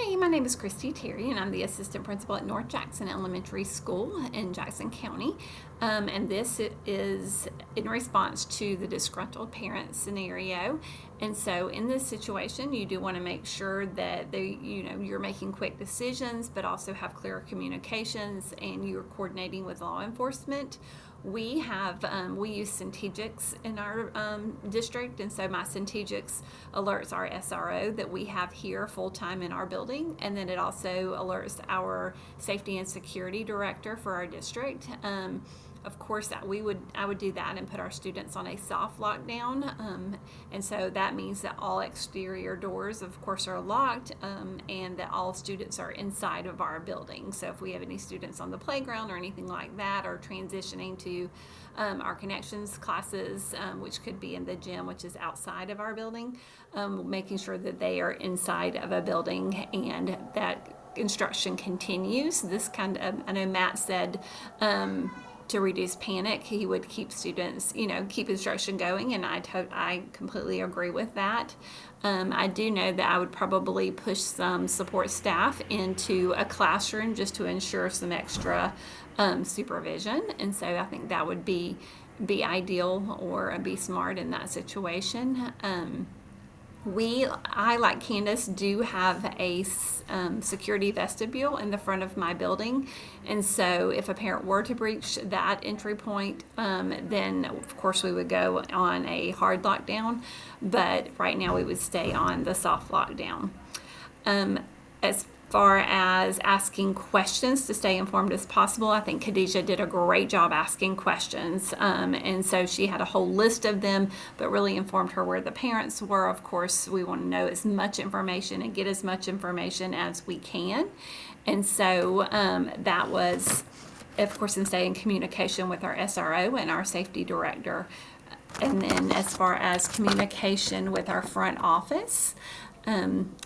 Hey, my name is Kristi Terry, and I'm the assistant principal at North Jackson Elementary School in Jackson County. And this is in response to the disgruntled parent scenario. And so, in this situation, you do want to make sure that you're making quick decisions, but also have clear communications, and you're coordinating with law enforcement. We use Centegix in our district, and so my Centegix alerts our SRO that we have here full time in our building, and then it also alerts our safety and security director for our district. Of course, I would do that and put our students on a soft lockdown, and so that means that all exterior doors, of course, are locked, and that all students are inside of our building. So if we have any students on the playground or anything like that, or transitioning to our connections classes, which could be in the gym, which is outside of our building, making sure that they are inside of a building and that instruction continues. I know Matt said, to reduce panic, he would keep students, keep instruction going, and I completely agree with that. I do know that I would probably push some support staff into a classroom just to ensure some extra supervision, and so I think that would be ideal or be smart in that situation. I, like Candace, do have a security vestibule in the front of my building, and so if a parent were to breach that entry point, then of course we would go on a hard lockdown, but right now we would stay on the soft lockdown. As far as asking questions to stay informed as possible, I think Khadijah did a great job asking questions, and so she had a whole list of them, but really informed her where the parents were. Of course, we want to know as much information and get as much information as we can, and so that was, of course, and stay in communication with our SRO and our safety director. And then as far as communication with our front office,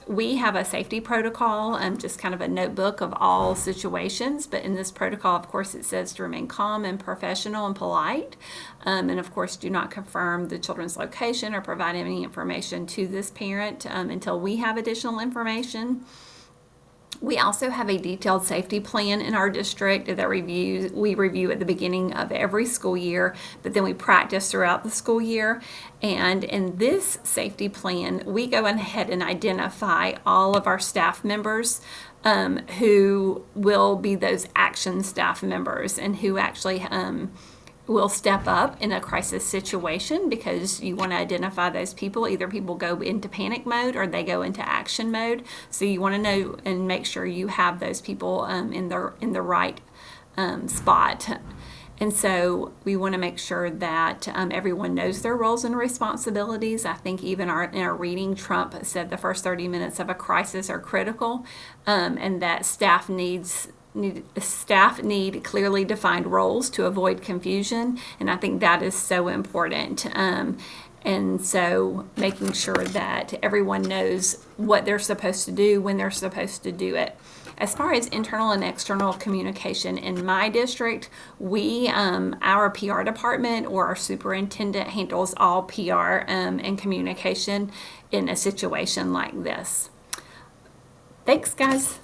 we have a safety protocol, just kind of a notebook of all situations, but in this protocol, of course, it says to remain calm and professional and polite, and of course do not confirm the children's location or provide any information to this parent until we have additional information. We also have a detailed safety plan in our district that we review at the beginning of every school year, but then we practice throughout the school year. And in this safety plan, we go ahead and identify all of our staff members who will be those action staff members and who actually will step up in a crisis situation, because you want to identify those people. Either people go into panic mode or they go into action mode. So you want to know and make sure you have those people in the right spot. And so we want to make sure that everyone knows their roles and responsibilities. I think even in our reading, Trump said the first 30 minutes of a crisis are critical, and that staff need clearly defined roles to avoid confusion, and I think that is so important. And so making sure that everyone knows what they're supposed to do when they're supposed to do it. As far as internal and external communication in my district, our PR department or our superintendent handles all PR and communication in a situation like this. Thanks, guys.